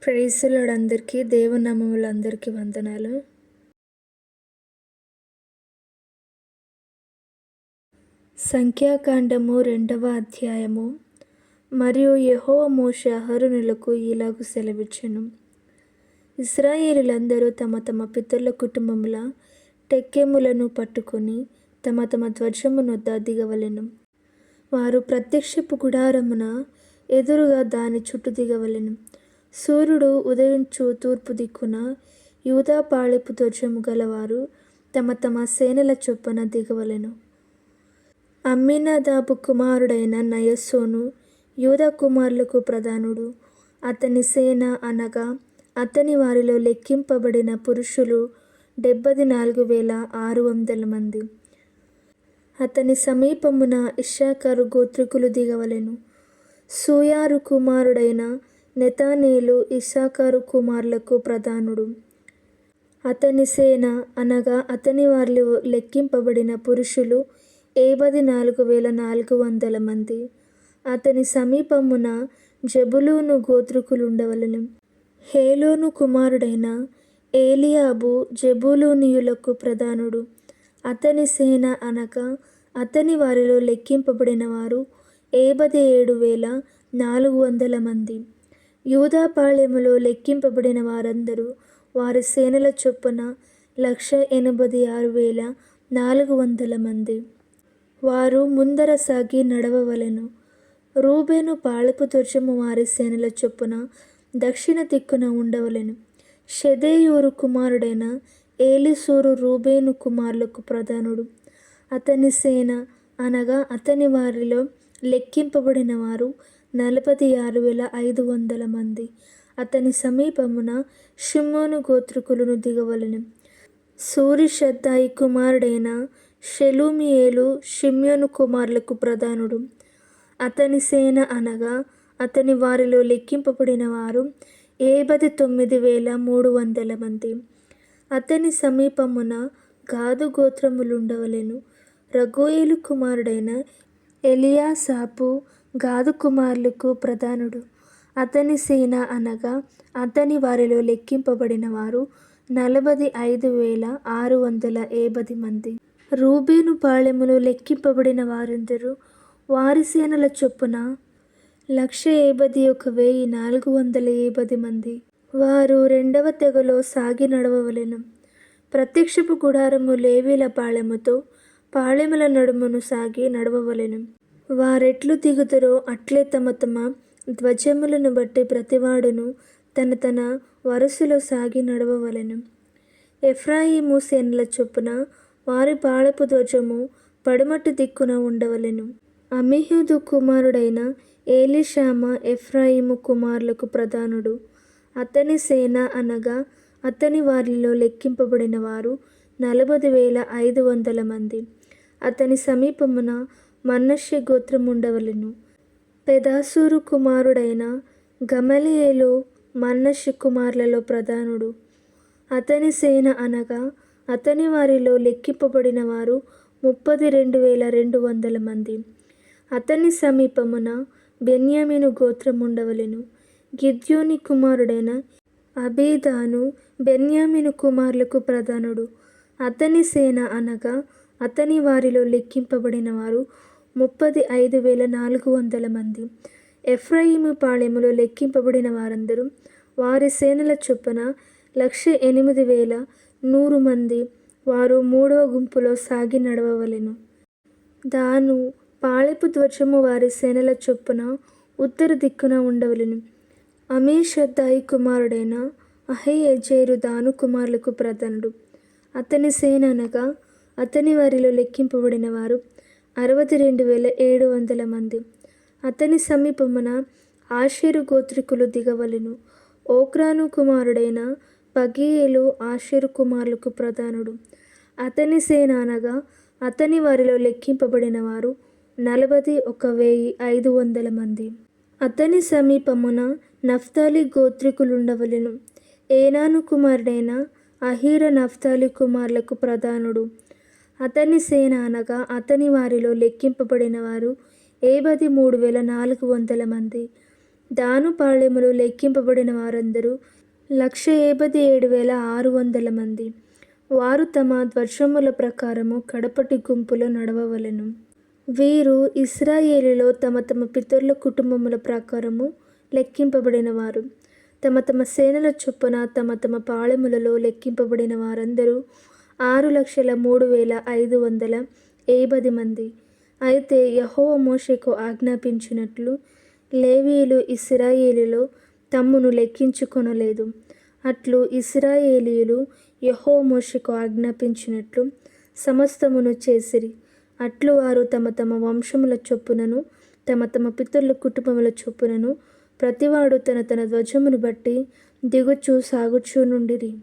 Praise the lord అందరికీ దేవుని నామములో అందరికీ వందనాలు. సంఖ్యాకాండము 2వ అధ్యాయము. మరియు యెహోవా మోషే అహరోనులకు ఇలాగు సెలవిచ్చెను. ఇశ్రాయేలీయులందరూ తమ తమ పితరుల కుటుంబముల టెక్కెములను పట్టుకొని తమ తమ ధ్వజమునొద్ద దిగవలెను. వారు ప్రత్యక్షపు గుడారమున ఎదురుగా దాని చుట్టూ దిగవలెను. సూర్యుడు ఉదయించు తూర్పు దిక్కున యూదా పాళెపు ధ్వజము గలవారు తమ తమ సేనల చొప్పున దిగవలెను. అమ్మీనాదాబు కుమారుడైన నయస్సోను యూదా కుమారులకు ప్రధానుడు. అతని సేన అనగా అతని వారిలో లెక్కింపబడిన పురుషులు 74,600 మంది. అతని సమీపమున ఇశ్శాఖారు గోత్రికులు దిగవలెను. సూయారు కుమారుడైన నెతనేలు ఇశ్శాఖారు కుమారులకు ప్రధానుడు. అతని సేన అనగా అతని వారిలో లెక్కింపబడిన పురుషులు 74,400 మంది. అతని సమీపమున జెబూలూను గోత్రికులుండవలెను. హేలోను కుమారుడైన ఏలీయాబు జెబూలూనీయులకు ప్రధానుడు. అతని సేన అనగా అతని వారిలో లెక్కింపబడిన వారు 57,400 మంది. యూదా పాళెములో లెక్కింపబడిన వారందరూ వారి సేనల చొప్పున 186,400 మంది. వారు ముందర సాగి నడవవలెను. రూబేను పాళెపు ధ్వజము వారి సేనల చొప్పున దక్షిణ దిక్కున ఉండవలెను. షెదేయూరు కుమారుడైన ఏలీసూరు రూబేను కుమారులకు ప్రధానుడు. అతని సేన అనగా అతని వారిలో లెక్కింపబడిన వారు 46,500 మంది. అతని సమీపమున షిమ్మోను గోత్రికులను దిగవలెను. సూరిషద్దాయి కుమారుడైన షెలుమియేలు షిమ్యోను కుమారులకు ప్రధానుడు. అతని సేన అనగా అతని వారిలో లెక్కింపబడిన వారు 59,300 మంది. అతని సమీపమున గాదు గోత్రములుండవలెను. రగూయేలు కుమారుడైన ఎలియాసాపు గాదు కుమారులకు ప్రధానుడు. అతని సేన అనగా అతని వారిలో లెక్కింపబడిన వారు 45,650 మంది. రూబేను పాళెములో లెక్కింపబడిన వారందరూ వారి సేనల చొప్పున 151,450 మంది. వారు రెండవ తెగలో సాగి నడవవలెను. ప్రత్యక్షపు గుడారము లేవీల పాళెముతో పాళెముల నడుమును సాగి నడవవలెను. వారెట్లు దిగుదురో అట్లే తమ తమ ధ్వజములను బట్టి ప్రతివాడును తన తన వరుసలో సాగి నడవవలెను. ఎఫ్రాయిము సేనల చొప్పున వారి పాళెపు ధ్వజము పడమటి దిక్కున ఉండవలెను. అమీహూదు కుమారుడైన ఏలీషామ ఎఫ్రాయిము కుమారులకు ప్రధానుడు. అతని సేన అనగా అతని వారిలో లెక్కింపబడిన వారు 40,500 మంది. అతని సమీపమున మనష్షే గోత్రముండవలెను. పెదాసూరు కుమారుడైన గమలీయేలు మనష్షే కుమారులలో ప్రధానుడు. అతని సేన అనగా అతని వారిలో లెక్కింపబడిన వారు 32,200 మంది. అతని సమీపమున బెన్యామీను గోత్రముండవలెను. గిద్యోని కుమారుడైన అబీదాను బెన్యామీను కుమారులకు ప్రధానుడు. అతని సేన అనగా అతని వారిలో లెక్కింపబడిన వారు 35,400 మంది. ఎఫ్రాయిము పాళెములో లెక్కింపబడిన వారందరూ వారి సేనల చొప్పున 108,100 మంది. వారు మూడవ గుంపులో సాగి నడవవలెను. దాను పాళెపు ధ్వజము వారి సేనల చొప్పున ఉత్తర దిక్కున ఉండవలెను. అమీషద్దాయి కుమారుడైన అహీయెజెరు దాను కుమారులకు ప్రధానుడు. అతని సేన అనగా అతని వారిలో లెక్కింపబడిన వారు 62,700 మంది. అతని సమీపమున ఆషేరు గోత్రికులు దిగవలెను. ఓక్రాను కుమారుడైన పగీయేలు ఆషేరు కుమారులకు ప్రధానుడు. అతని సేన అనగా అతని వారిలో లెక్కింపబడిన వారు 41,500 మంది. అతని సమీపమున నఫ్తాలి గోత్రికులుండవలెను. ఏనాను కుమారుడైన అహీర నఫ్తాలి కుమారులకు ప్రధానుడు. అతని సేన అనగా అతని వారిలో లెక్కింపబడిన వారు 53,400 మంది. దాను పాళెములో లెక్కింపబడిన వారందరూ 1,57,600 మంది. వారు తమ ధ్వజముల ప్రకారము కడపటి గుంపులో నడవవలెను. వీరు ఇశ్రాయేలులో తమ తమ పితరుల కుటుంబముల ప్రకారము లెక్కింపబడిన వారు. తమ తమ సేనల చొప్పున తమ తమ పాళెములలో లెక్కింపబడిన వారందరూ 6,03,580 మంది. అయితే యెహోవా మోషేకు ఆజ్ఞాపించినట్లు లేవీయులు ఇశ్రాయేలులో తమ్మును లెక్కించుకొనలేదు. అట్లు ఇశ్రాయేలీయులు యెహోవా మోషేకు ఆజ్ఞాపించినట్లు సమస్తమును చేసిరి. అట్లు వారు తమ తమ వంశముల చొప్పునను తమ తమ పితరుల కుటుంబముల చొప్పునను ప్రతివాడు తన తన ధ్వజమును బట్టి దిగుచూ సాగుచూ నుండిరి.